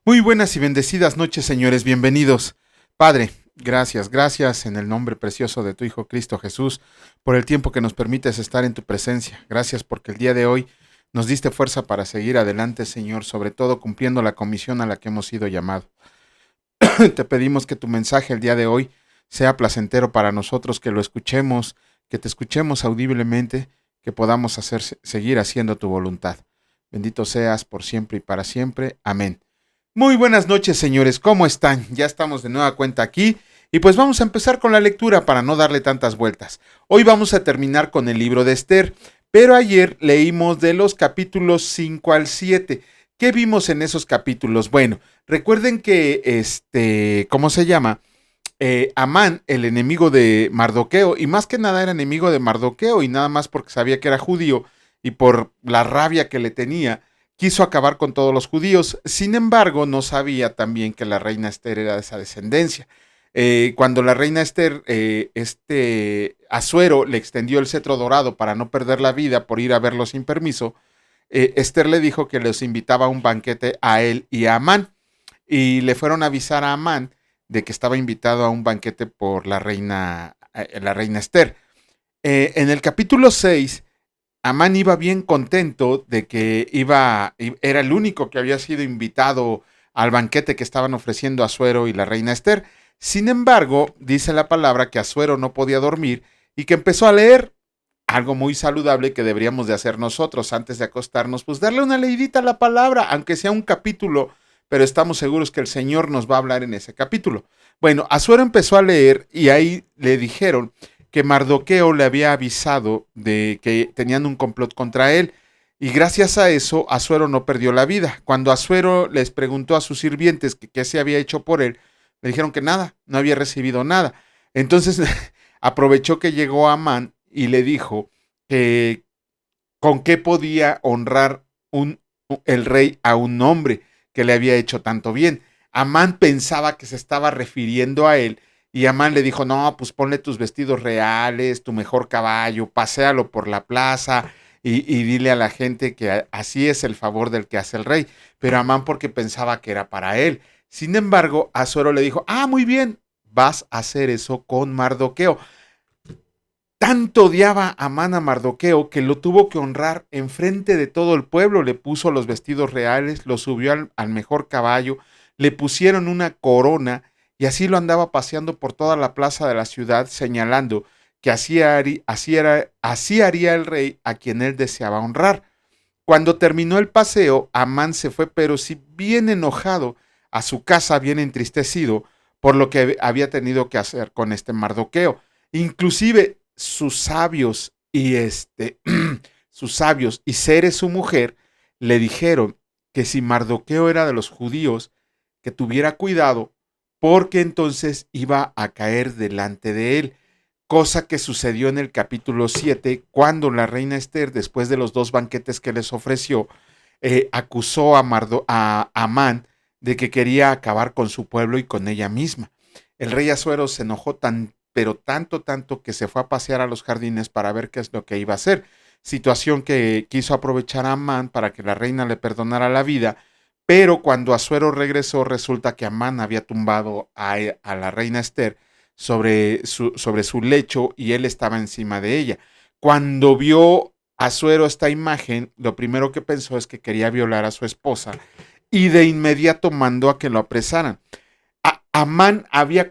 Muy buenas y bendecidas noches, señores. Bienvenidos. Padre, gracias en el nombre precioso de tu Hijo Cristo Jesús por el tiempo que nos permites estar en tu presencia. Gracias porque el día de hoy nos diste fuerza para seguir adelante, Señor, sobre todo cumpliendo la comisión a la que hemos sido llamados. Te pedimos que tu mensaje el día de hoy sea placentero para nosotros, que lo escuchemos, que te escuchemos audiblemente, que podamos seguir haciendo tu voluntad. Bendito seas por siempre y para siempre. Amén. Muy buenas noches, señores, ¿cómo están? Ya estamos de nueva cuenta aquí y pues vamos a empezar con la lectura para no darle tantas vueltas. Hoy vamos a terminar con el libro de Esther, pero ayer leímos de los capítulos 5 al 7. ¿Qué vimos en esos capítulos? Bueno, recuerden que ¿cómo se llama? Amán, el enemigo de Mardoqueo, y más que nada era enemigo de Mardoqueo y nada más porque sabía que era judío y por la rabia que le tenía quiso acabar con todos los judíos. Sin embargo, no sabía también que la reina Esther era de esa descendencia. Cuando la reina Esther, Asuero, le extendió el cetro dorado para no perder la vida por ir a verlo sin permiso, Esther le dijo que les invitaba a un banquete a él y a Amán. Y le fueron a avisar a Amán de que estaba invitado a un banquete por la reina Esther. En el capítulo 6 Amán iba bien contento de que era el único que había sido invitado al banquete que estaban ofreciendo Asuero y la reina Esther. Sin embargo, dice la palabra que Asuero no podía dormir y que empezó a leer algo muy saludable que deberíamos de hacer nosotros antes de acostarnos, pues darle una leidita a la palabra, aunque sea un capítulo, pero estamos seguros que el Señor nos va a hablar en ese capítulo. Bueno, Asuero empezó a leer y ahí le dijeron que Mardoqueo le había avisado de que tenían un complot contra él. Y gracias a eso, Asuero no perdió la vida. Cuando Asuero les preguntó a sus sirvientes que qué se había hecho por él, le dijeron que nada, no había recibido nada. Entonces aprovechó que llegó Amán y le dijo que con qué podía honrar el rey a un hombre que le había hecho tanto bien. Amán pensaba que se estaba refiriendo a él y Amán le dijo, no, pues ponle tus vestidos reales, tu mejor caballo, paséalo por la plaza y dile a la gente que así es el favor del que hace el rey. Pero Amán porque pensaba que era para él. Sin embargo, Asuero le dijo, muy bien, vas a hacer eso con Mardoqueo. Tanto odiaba Amán a Mardoqueo que lo tuvo que honrar enfrente de todo el pueblo. Le puso los vestidos reales, lo subió al mejor caballo, le pusieron una corona y así lo andaba paseando por toda la plaza de la ciudad, señalando que así haría el rey a quien él deseaba honrar. Cuando terminó el paseo, Amán se fue, pero sí bien enojado, a su casa, bien entristecido por lo que había tenido que hacer con este Mardoqueo. Inclusive sus sabios y sus sabios y Ceres su mujer le dijeron que si Mardoqueo era de los judíos, que tuviera cuidado porque entonces iba a caer delante de él, cosa que sucedió en el capítulo 7 cuando la reina Esther, después de los dos banquetes que les ofreció, acusó a Amán de que quería acabar con su pueblo y con ella misma. El rey Asuero se enojó pero tanto que se fue a pasear a los jardines para ver qué es lo que iba a hacer. Situación que quiso aprovechar a Amán para que la reina le perdonara la vida, pero cuando Asuero regresó resulta que Amán había tumbado a la reina Esther sobre su lecho y él estaba encima de ella. Cuando vio Asuero esta imagen, lo primero que pensó es que quería violar a su esposa y de inmediato mandó a que lo apresaran. Amán había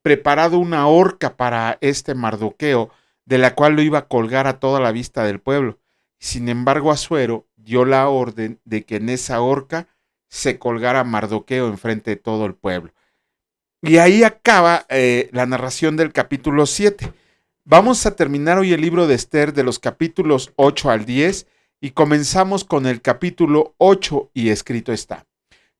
preparado una horca para este Mardoqueo, de la cual lo iba a colgar a toda la vista del pueblo. Sin embargo, Asuero dio la orden de que en esa horca se colgara Mardoqueo enfrente de todo el pueblo. Y ahí acaba la narración del capítulo 7. Vamos a terminar hoy el libro de Esther de los capítulos 8 al 10 y comenzamos con el capítulo 8 y escrito está.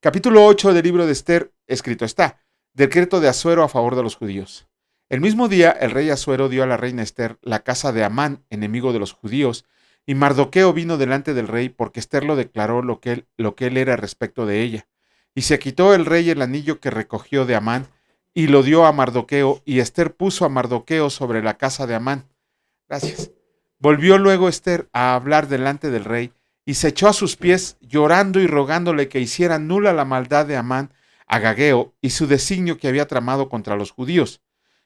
Capítulo 8 del libro de Esther, escrito está. Decreto de Asuero a favor de los judíos. El mismo día, el rey Asuero dio a la reina Esther la casa de Amán, enemigo de los judíos, y Mardoqueo vino delante del rey porque Esther lo declaró lo que él era respecto de ella. Y se quitó el rey el anillo que recogió de Amán y lo dio a Mardoqueo, y Esther puso a Mardoqueo sobre la casa de Amán. Gracias. Volvió luego Esther a hablar delante del rey y se echó a sus pies, llorando y rogándole que hiciera nula la maldad de Amán, Agageo, y su designio que había tramado contra los judíos.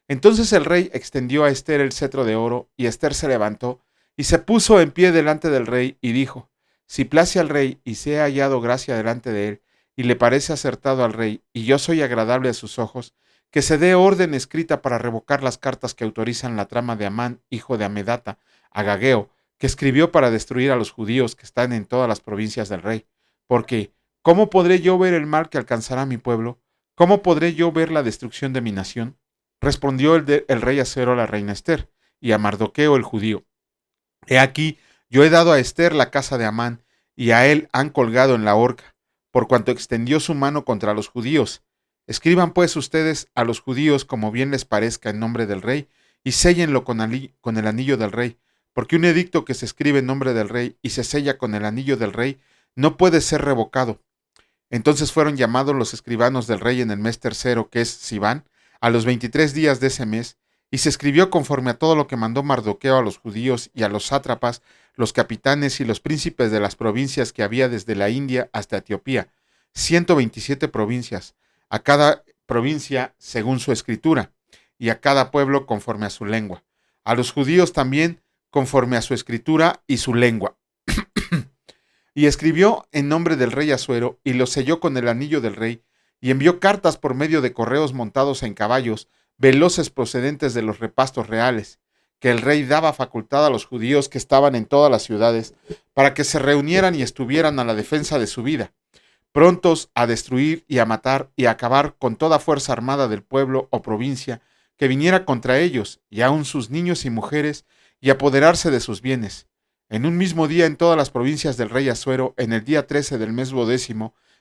Entonces el rey extendió a Ester el cetro de oro, y Ester se levantó, y se puso en pie delante del rey, y dijo: si place al rey, y sea hallado gracia delante de él, y le parece acertado al rey, y yo soy agradable a sus ojos, que se dé orden escrita para revocar las cartas que autorizan la trama de Amán, hijo de Amedata, Agageo, que escribió para destruir a los judíos que están en todas las provincias del rey. Porque, ¿cómo podré yo ver el mal que alcanzará a mi pueblo? ¿Cómo podré yo ver la destrucción de mi nación? Respondió el rey Asuero a la reina Ester, y a Mardoqueo el judío: he aquí, yo he dado a Ester la casa de Amán, y a él han colgado en la horca, por cuanto extendió su mano contra los judíos. Escriban pues ustedes a los judíos como bien les parezca en nombre del rey, y séllenlo con el anillo del rey, porque un edicto que se escribe en nombre del rey y se sella con el anillo del rey no puede ser revocado. Entonces fueron llamados los escribanos del rey en el mes tercero, que es Siván, a los 23 días de ese mes, y se escribió conforme a todo lo que mandó Mardoqueo a los judíos y a los sátrapas, los capitanes y los príncipes de las provincias que había desde la India hasta Etiopía, 127 provincias, a cada provincia según su escritura, y a cada pueblo conforme a su lengua, a los judíos también conforme a su escritura y su lengua. Y escribió en nombre del rey Asuero, y lo selló con el anillo del rey, y envió cartas por medio de correos montados en caballos, veloces procedentes de los repastos reales, que el rey daba facultad a los judíos que estaban en todas las ciudades, para que se reunieran y estuvieran a la defensa de su vida, prontos a destruir y a matar y a acabar con toda fuerza armada del pueblo o provincia que viniera contra ellos, y aun sus niños y mujeres, y apoderarse de sus bienes. En un mismo día en todas las provincias del rey Asuero, en el día 13 del mes 12,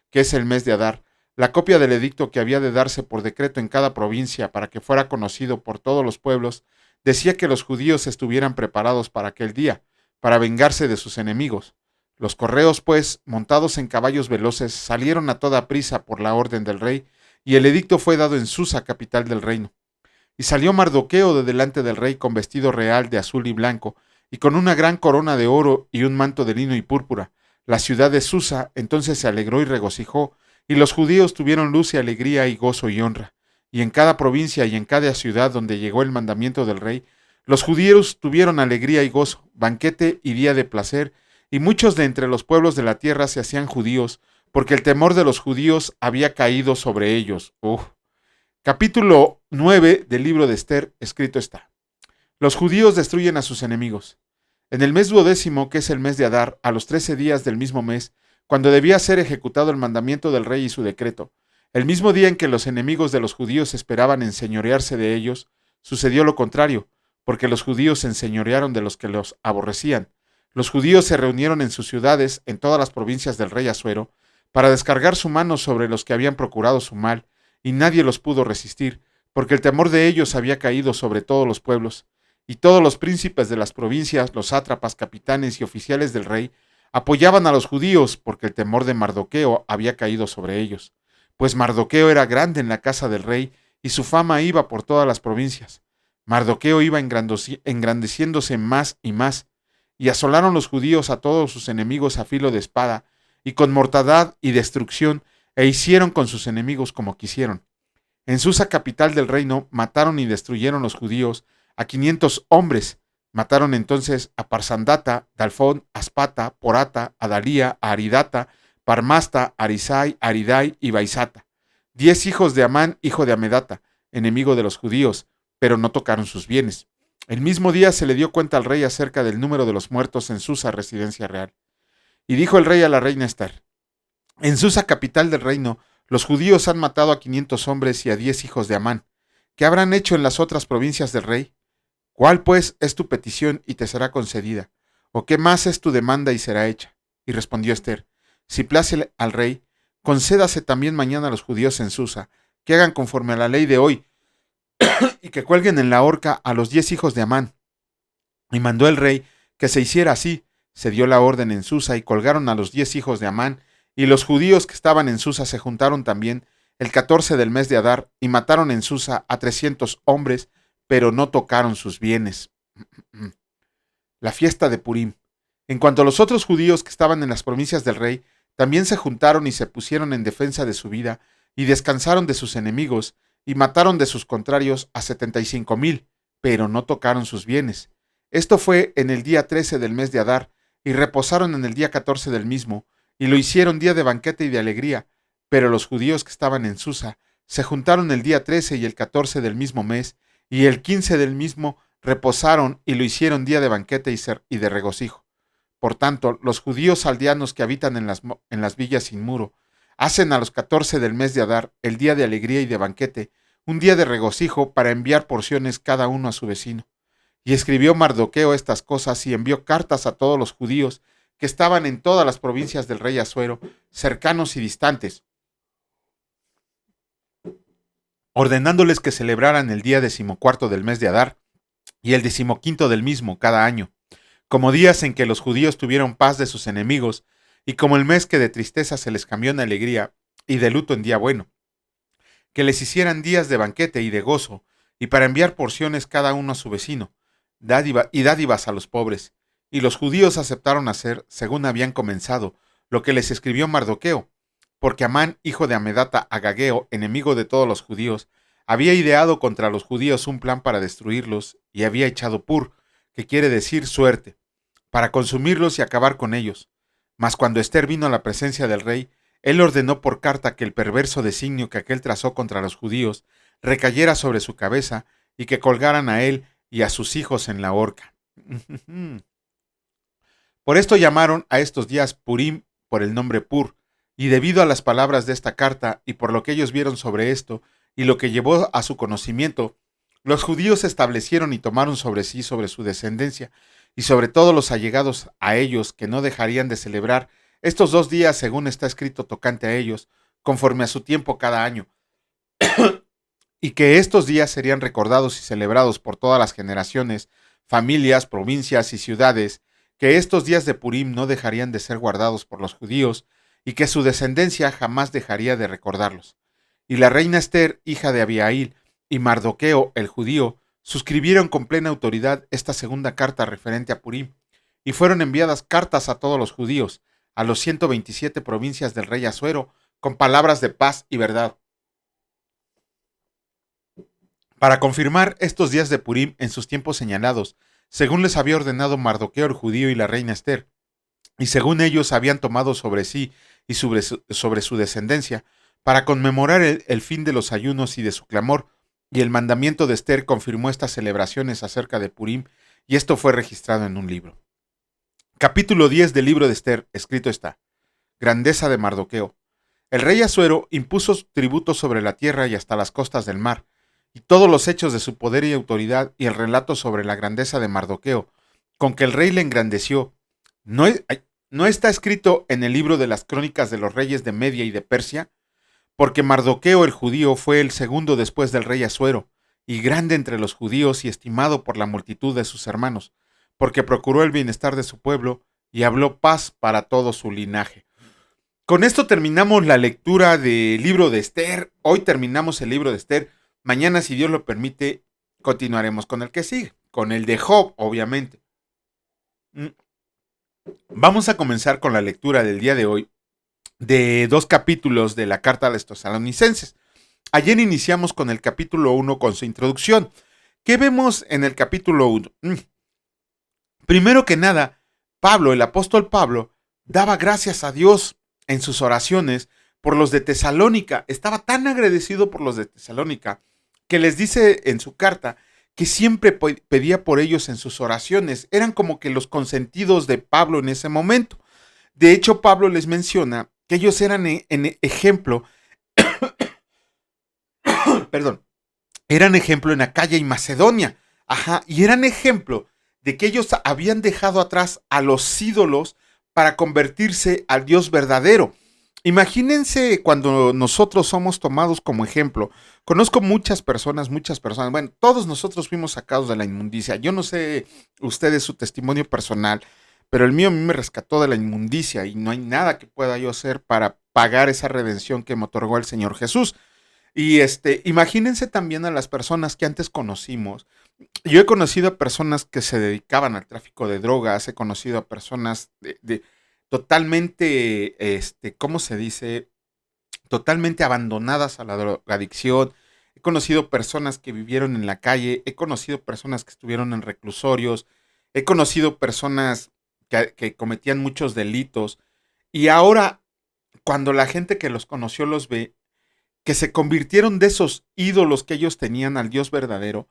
que es el mes de Adar, la copia del edicto que había de darse por decreto en cada provincia para que fuera conocido por todos los pueblos, decía que los judíos estuvieran preparados para aquel día, para vengarse de sus enemigos. Los correos, pues, montados en caballos veloces, salieron a toda prisa por la orden del rey, y el edicto fue dado en Susa, capital del reino. Y salió Mardoqueo de delante del rey con vestido real de azul y blanco, y con una gran corona de oro y un manto de lino y púrpura. La ciudad de Susa entonces se alegró y regocijó, y los judíos tuvieron luz y alegría y gozo y honra. Y en cada provincia y en cada ciudad donde llegó el mandamiento del rey, los judíos tuvieron alegría y gozo, banquete y día de placer, y muchos de entre los pueblos de la tierra se hacían judíos, porque el temor de los judíos había caído sobre ellos. Capítulo 9 del libro de Ester, escrito está: los judíos destruyen a sus enemigos. En el mes 12, que es el mes de Adar, a los 13 días del mismo mes, cuando debía ser ejecutado el mandamiento del rey y su decreto, el mismo día en que los enemigos de los judíos esperaban enseñorearse de ellos, sucedió lo contrario, porque los judíos se enseñorearon de los que los aborrecían. Los judíos se reunieron en sus ciudades, en todas las provincias del rey Asuero, para descargar su mano sobre los que habían procurado su mal, y nadie los pudo resistir, porque el temor de ellos había caído sobre todos los pueblos. Y todos los príncipes de las provincias, los sátrapas, capitanes y oficiales del rey, apoyaban a los judíos, porque el temor de Mardoqueo había caído sobre ellos. Pues Mardoqueo era grande en la casa del rey, y su fama iba por todas las provincias. Mardoqueo iba engrandeciéndose más, y asolaron los judíos a todos sus enemigos a filo de espada, y con mortandad y destrucción, e hicieron con sus enemigos como quisieron. En Susa, capital del reino, mataron y destruyeron los judíos a 500 hombres. Mataron entonces a Parsandata, Dalfón, Aspata, Porata, Adalía, Aridata, Parmasta, Arisai, Aridai y Baisata. 10 hijos de Amán, hijo de Amedata, enemigo de los judíos, pero no tocaron sus bienes. El mismo día se le dio cuenta al rey acerca del número de los muertos en Susa, residencia real. Y dijo el rey a la reina Ester: en Susa, capital del reino, los judíos han matado a 500 hombres y a 10 hijos de Amán. ¿Qué habrán hecho en las otras provincias del rey? ¿Cuál, pues, es tu petición y te será concedida? ¿O qué más es tu demanda y será hecha? Y respondió Ester: si place al rey, concédase también mañana a los judíos en Susa, que hagan conforme a la ley de hoy, y que cuelguen en la horca a los 10 hijos de Amán. Y mandó el rey que se hiciera así. Se dio la orden en Susa y colgaron a los 10 hijos de Amán, y los judíos que estaban en Susa se juntaron también el 14 del mes de Adar, y mataron en Susa a 300 hombres, pero no tocaron sus bienes. La fiesta de Purim. En cuanto a los otros judíos que estaban en las provincias del rey, también se juntaron y se pusieron en defensa de su vida, y descansaron de sus enemigos, y mataron de sus contrarios a 75,000, pero no tocaron sus bienes. Esto fue en el día 13 del mes de Adar, y reposaron en el día 14 del mismo, y lo hicieron día de banquete y de alegría. Pero los judíos que estaban en Susa se juntaron el día 13 y el 14 del mismo mes, y el 15 del mismo reposaron y lo hicieron día de banquete y de regocijo. Por tanto, los judíos aldeanos que habitan en las villas sin muro hacen a los 14 del mes de Adar el día de alegría y de banquete, un día de regocijo para enviar porciones cada uno a su vecino. Y escribió Mardoqueo estas cosas y envió cartas a todos los judíos que estaban en todas las provincias del rey Asuero, cercanos y distantes, ordenándoles que celebraran el día 14 del mes de Adar y el 15 del mismo cada año, como días en que los judíos tuvieron paz de sus enemigos, y como el mes que de tristeza se les cambió en alegría, y de luto en día bueno, que les hicieran días de banquete y de gozo, y para enviar porciones cada uno a su vecino, dádivas a los pobres. Y los judíos aceptaron hacer, según habían comenzado, lo que les escribió Mardoqueo, porque Amán, hijo de Amedata Agageo, enemigo de todos los judíos, había ideado contra los judíos un plan para destruirlos, y había echado pur, que quiere decir suerte, para consumirlos y acabar con ellos. Mas cuando Ester vino a la presencia del rey, él ordenó por carta que el perverso designio que aquél trazó contra los judíos recayera sobre su cabeza y que colgaran a él y a sus hijos en la horca. Por esto llamaron a estos días Purim por el nombre Pur, y debido a las palabras de esta carta y por lo que ellos vieron sobre esto y lo que llevó a su conocimiento, los judíos establecieron y tomaron sobre sí, sobre su descendencia, y sobre todos los allegados a ellos, que no dejarían de celebrar estos 2 días según está escrito tocante a ellos, conforme a su tiempo cada año, y que estos días serían recordados y celebrados por todas las generaciones, familias, provincias y ciudades, que estos días de Purim no dejarían de ser guardados por los judíos, y que su descendencia jamás dejaría de recordarlos. Y la reina Ester, hija de Abihail, y Mardoqueo, el judío, suscribieron con plena autoridad esta segunda carta referente a Purim, y fueron enviadas cartas a todos los judíos, a los 127 provincias del rey Asuero, con palabras de paz y verdad, para confirmar estos días de Purim en sus tiempos señalados, según les había ordenado Mardoqueo el judío y la reina Ester, y según ellos habían tomado sobre sí y sobre su descendencia, para conmemorar el fin de los ayunos y de su clamor, y el mandamiento de Ester confirmó estas celebraciones acerca de Purim, y esto fue registrado en un libro. Capítulo 10 del libro de Ester, escrito está: Grandeza de Mardoqueo. El rey Asuero impuso tributos sobre la tierra y hasta las costas del mar, y todos los hechos de su poder y autoridad y el relato sobre la grandeza de Mardoqueo, con que el rey le engrandeció, no está escrito en el libro de las crónicas de los reyes de Media y de Persia, porque Mardoqueo el judío fue el segundo después del rey Asuero, y grande entre los judíos y estimado por la multitud de sus hermanos, porque procuró el bienestar de su pueblo y habló paz para todo su linaje. Con esto terminamos la lectura del libro de Ester. Hoy terminamos el libro de Ester. Mañana, si Dios lo permite, continuaremos con el que sigue, con el de Job, obviamente. Vamos a comenzar con la lectura del día de hoy de 2 capítulos de la carta a los Tesalonicenses. Ayer iniciamos con el capítulo 1 con su introducción. ¿Qué vemos en el capítulo 1? Primero que nada, Pablo, el apóstol Pablo, daba gracias a Dios en sus oraciones por los de Tesalónica. Estaba tan agradecido por los de Tesalónica que les dice en su carta que siempre pedía por ellos en sus oraciones. Eran como que los consentidos de Pablo en ese momento. De hecho, Pablo les menciona que ellos eran en ejemplo, perdón, eran ejemplo en Acaya y Macedonia. Y eran ejemplo de que ellos habían dejado atrás a los ídolos para convertirse al Dios verdadero. Imagínense cuando nosotros somos tomados como ejemplo. Conozco muchas personas, bueno, todos nosotros fuimos sacados de la inmundicia. Yo no sé ustedes su testimonio personal, pero el mío a mí me rescató de la inmundicia y no hay nada que pueda yo hacer para pagar esa redención que me otorgó el Señor Jesús. Y imagínense también a las personas que antes conocimos Yo he conocido a personas que se dedicaban al tráfico de drogas, he conocido a personas totalmente, ¿cómo se dice? Totalmente abandonadas a la drogadicción. He conocido personas que vivieron en la calle, he conocido personas que estuvieron en reclusorios, he conocido personas que cometían muchos delitos. Y ahora, cuando la gente que los conoció los ve, que se convirtieron de esos ídolos que ellos tenían al Dios verdadero,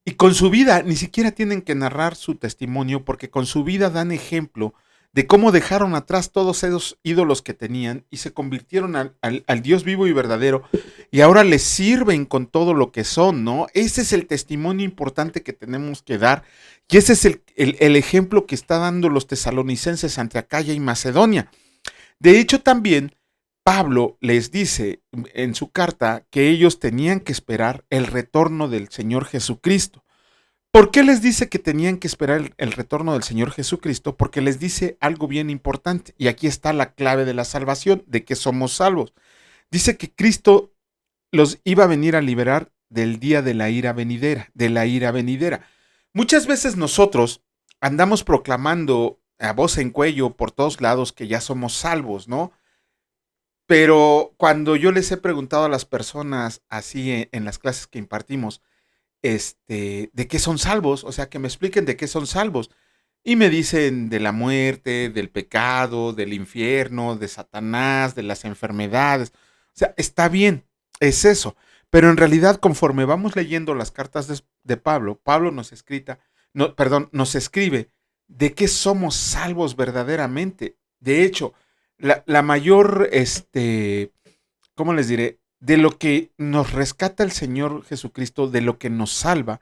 y con su vida, ni siquiera tienen que narrar su testimonio, porque con su vida dan ejemplo de cómo dejaron atrás todos esos ídolos que tenían y se convirtieron al Dios vivo y verdadero, y ahora les sirven con todo lo que son, ¿no? Ese es el testimonio importante que tenemos que dar, y ese es el ejemplo que está dando los tesalonicenses ante Acaya y Macedonia. De hecho, también Pablo les dice en su carta que ellos tenían que esperar el retorno del Señor Jesucristo. ¿Por qué les dice que tenían que esperar el retorno del Señor Jesucristo? Porque les dice algo bien importante, y aquí está la clave de la salvación, de que somos salvos. Dice que Cristo los iba a venir a liberar del día de la ira venidera, de la ira venidera. Muchas veces nosotros andamos proclamando a voz en cuello por todos lados que ya somos salvos, ¿no? Pero cuando yo les he preguntado a las personas así en las clases que impartimos, de qué son salvos, o sea, que me expliquen de qué son salvos. Y me dicen de la muerte, del pecado, del infierno, de Satanás, de las enfermedades. O sea, está bien, es eso. Pero en realidad, conforme vamos leyendo las cartas de Pablo, Pablo nos escribe de qué somos salvos verdaderamente. De hecho, la mayor, ¿cómo les diré? De lo que nos rescata el Señor Jesucristo, de lo que nos salva,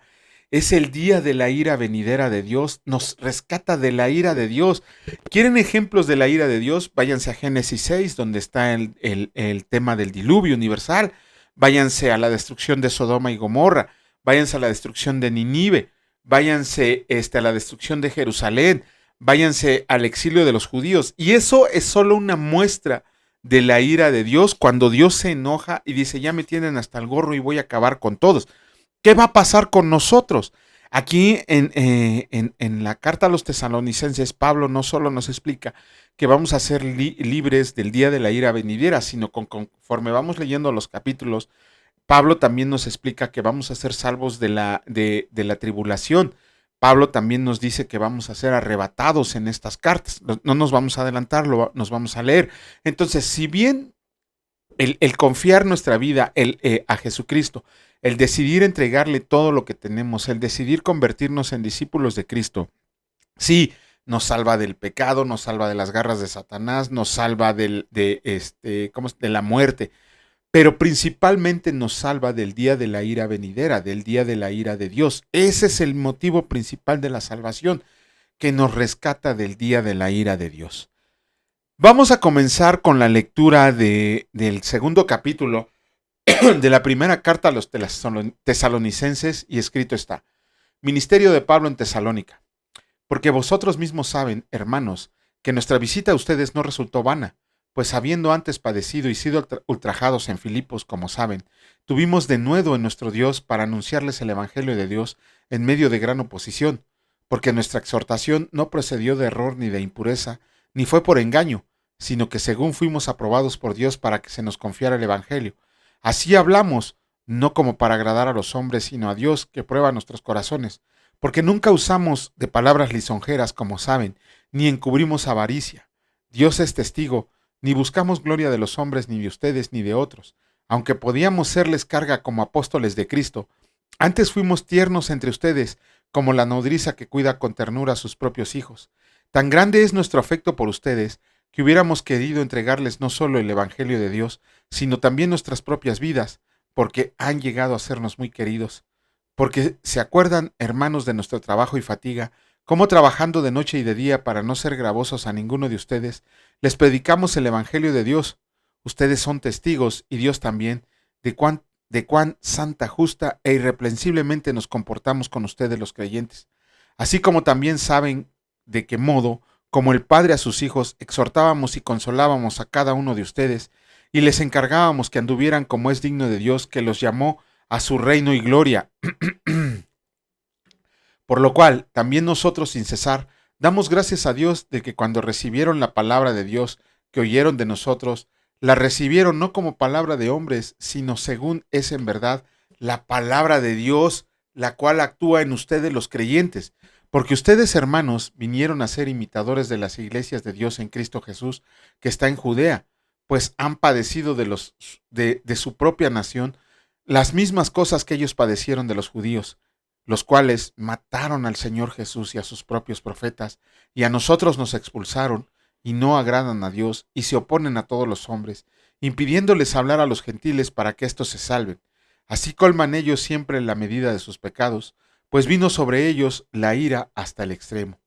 es el día de la ira venidera de Dios, nos rescata de la ira de Dios. ¿Quieren ejemplos de la ira de Dios? Váyanse a Génesis 6, donde está el tema del diluvio universal. Váyanse a la destrucción de Sodoma y Gomorra. Váyanse a la destrucción de Ninive. Váyanse a la destrucción de Jerusalén. Váyanse al exilio de los judíos. Y eso es solo una muestra de la ira de Dios, cuando Dios se enoja y dice, ya me tienen hasta el gorro y voy a acabar con todos. ¿Qué va a pasar con nosotros? Aquí en la carta a los tesalonicenses, Pablo no solo nos explica que vamos a ser libres del día de la ira venidera, sino conforme vamos leyendo los capítulos, Pablo también nos explica que vamos a ser salvos de la tribulación. Pablo también nos dice que vamos a ser arrebatados en estas cartas. No nos vamos a adelantar, nos vamos a leer. Entonces, si bien el confiar nuestra vida a Jesucristo, el decidir entregarle todo lo que tenemos, el decidir convertirnos en discípulos de Cristo, sí, nos salva del pecado, nos salva de las garras de Satanás, nos salva de la muerte, pero principalmente nos salva del día de la ira venidera, del día de la ira de Dios. Ese es el motivo principal de la salvación, que nos rescata del día de la ira de Dios. Vamos a comenzar con la lectura del segundo capítulo de la primera carta a los tesalonicenses, y escrito está: Ministerio de Pablo en Tesalónica. Porque vosotros mismos saben, hermanos, que nuestra visita a ustedes no resultó vana, pues habiendo antes padecido y sido ultrajados en Filipos, como saben, tuvimos denuedo en nuestro Dios para anunciarles el Evangelio de Dios en medio de gran oposición, porque nuestra exhortación no procedió de error ni de impureza, ni fue por engaño, sino que según fuimos aprobados por Dios para que se nos confiara el Evangelio. Así hablamos, no como para agradar a los hombres, sino a Dios que prueba nuestros corazones, porque nunca usamos de palabras lisonjeras, como saben, ni encubrimos avaricia. Dios es testigo, ni buscamos gloria de los hombres, ni de ustedes, ni de otros, aunque podíamos serles carga como apóstoles de Cristo. Antes fuimos tiernos entre ustedes, como la nodriza que cuida con ternura a sus propios hijos. Tan grande es nuestro afecto por ustedes, que hubiéramos querido entregarles no solo el Evangelio de Dios, sino también nuestras propias vidas, porque han llegado a sernos muy queridos. Porque se acuerdan, hermanos, de nuestro trabajo y fatiga, cómo trabajando de noche y de día para no ser gravosos a ninguno de ustedes, les predicamos el Evangelio de Dios. Ustedes son testigos, y Dios también, de cuán santa, justa e irreprensiblemente nos comportamos con ustedes los creyentes. Así como también saben de qué modo, como el Padre a sus hijos, exhortábamos y consolábamos a cada uno de ustedes, y les encargábamos que anduvieran como es digno de Dios, que los llamó a su reino y gloria. Por lo cual, también nosotros sin cesar, damos gracias a Dios de que cuando recibieron la palabra de Dios que oyeron de nosotros, la recibieron no como palabra de hombres, sino según es en verdad la palabra de Dios, la cual actúa en ustedes los creyentes. Porque ustedes, hermanos, vinieron a ser imitadores de las iglesias de Dios en Cristo Jesús, que está en Judea, pues han padecido de su propia nación las mismas cosas que ellos padecieron de los judíos, los cuales mataron al Señor Jesús y a sus propios profetas, y a nosotros nos expulsaron, y no agradan a Dios, y se oponen a todos los hombres, impidiéndoles hablar a los gentiles para que éstos se salven. Así colman ellos siempre la medida de sus pecados, pues vino sobre ellos la ira hasta el extremo.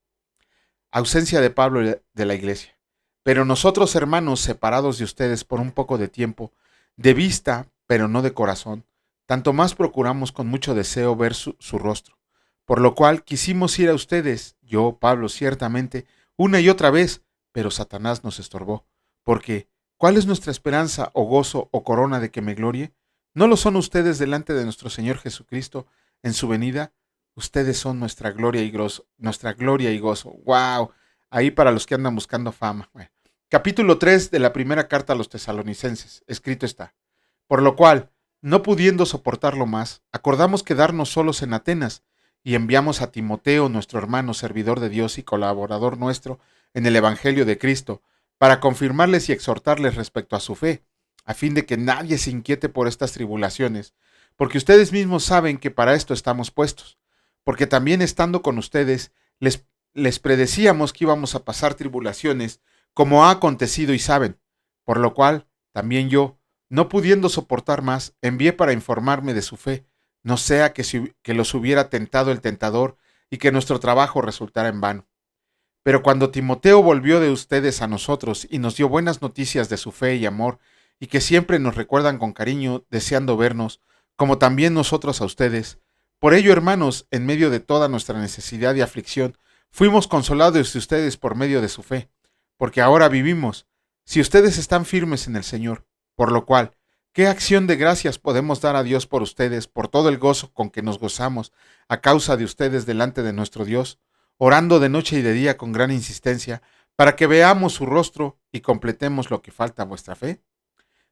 Ausencia de Pablo de la iglesia. Pero nosotros, hermanos, separados de ustedes por un poco de tiempo, de vista, pero no de corazón, tanto más procuramos con mucho deseo ver su rostro. Por lo cual quisimos ir a ustedes, yo, Pablo, ciertamente, una y otra vez, pero Satanás nos estorbó. Porque, ¿cuál es nuestra esperanza o gozo o corona de que me glorie? ¿No lo son ustedes delante de nuestro Señor Jesucristo en su venida? Ustedes son nuestra gloria y gozo. ¡Wow! Ahí para los que andan buscando fama. Bueno. Capítulo 3 de la primera carta a los tesalonicenses. Escrito está. Por lo cual, no pudiendo soportarlo más, acordamos quedarnos solos en Atenas, y enviamos a Timoteo, nuestro hermano, servidor de Dios y colaborador nuestro en el Evangelio de Cristo, para confirmarles y exhortarles respecto a su fe, a fin de que nadie se inquiete por estas tribulaciones, porque ustedes mismos saben que para esto estamos puestos, porque también estando con ustedes, les predecíamos que íbamos a pasar tribulaciones, como ha acontecido y saben, por lo cual también yo, no pudiendo soportar más, envié para informarme de su fe, no sea que los hubiera tentado el tentador y que nuestro trabajo resultara en vano. Pero cuando Timoteo volvió de ustedes a nosotros y nos dio buenas noticias de su fe y amor, y que siempre nos recuerdan con cariño, deseando vernos, como también nosotros a ustedes, por ello, hermanos, en medio de toda nuestra necesidad y aflicción, fuimos consolados de ustedes por medio de su fe, porque ahora vivimos, si ustedes están firmes en el Señor, por lo cual, ¿qué acción de gracias podemos dar a Dios por ustedes, por todo el gozo con que nos gozamos a causa de ustedes delante de nuestro Dios, orando de noche y de día con gran insistencia, para que veamos su rostro y completemos lo que falta a vuestra fe?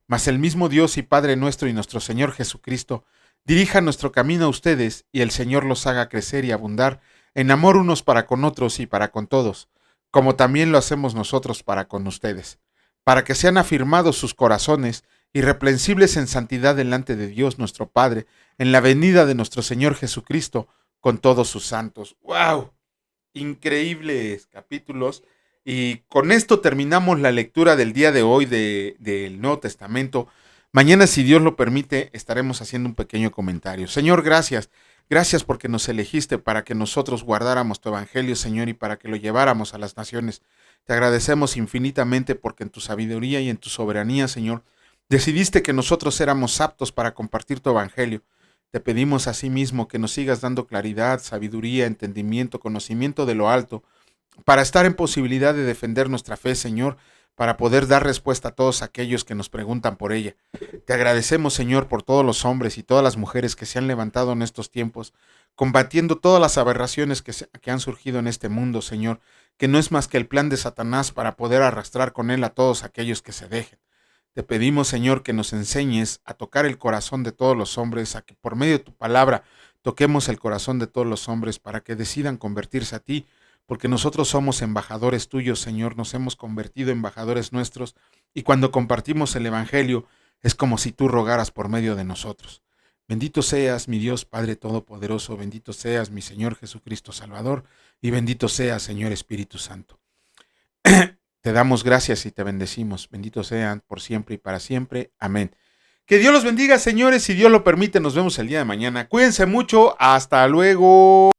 Mas el mismo Dios y Padre nuestro y nuestro Señor Jesucristo dirija nuestro camino a ustedes, y el Señor los haga crecer y abundar en amor unos para con otros y para con todos, como también lo hacemos nosotros para con ustedes, para que sean afirmados sus corazones, irreprensibles en santidad delante de Dios nuestro Padre, en la venida de nuestro Señor Jesucristo, con todos sus santos. ¡Wow! Increíbles capítulos. Y con esto terminamos la lectura del día de hoy del Nuevo Testamento. Mañana, si Dios lo permite, estaremos haciendo un pequeño comentario. Señor, gracias. Gracias porque nos elegiste para que nosotros guardáramos tu evangelio, Señor, y para que lo lleváramos a las naciones. Te agradecemos infinitamente porque en tu sabiduría y en tu soberanía, Señor, decidiste que nosotros éramos aptos para compartir tu evangelio. Te pedimos asimismo que nos sigas dando claridad, sabiduría, entendimiento, conocimiento de lo alto, para estar en posibilidad de defender nuestra fe, Señor, para poder dar respuesta a todos aquellos que nos preguntan por ella. Te agradecemos, Señor, por todos los hombres y todas las mujeres que se han levantado en estos tiempos, combatiendo todas las aberraciones que han surgido en este mundo, Señor, que no es más que el plan de Satanás para poder arrastrar con él a todos aquellos que se dejen. Te pedimos, Señor, que nos enseñes a tocar el corazón de todos los hombres, a que por medio de tu palabra toquemos el corazón de todos los hombres para que decidan convertirse a ti, porque nosotros somos embajadores tuyos, Señor, nos hemos convertido en embajadores nuestros, y cuando compartimos el Evangelio es como si tú rogaras por medio de nosotros. Bendito seas, mi Dios Padre Todopoderoso, bendito seas, mi Señor Jesucristo Salvador, y bendito seas, Señor Espíritu Santo. Te damos gracias y te bendecimos. Benditos sean por siempre y para siempre. Amén. Que Dios los bendiga, señores. Si Dios lo permite, nos vemos el día de mañana. Cuídense mucho. Hasta luego.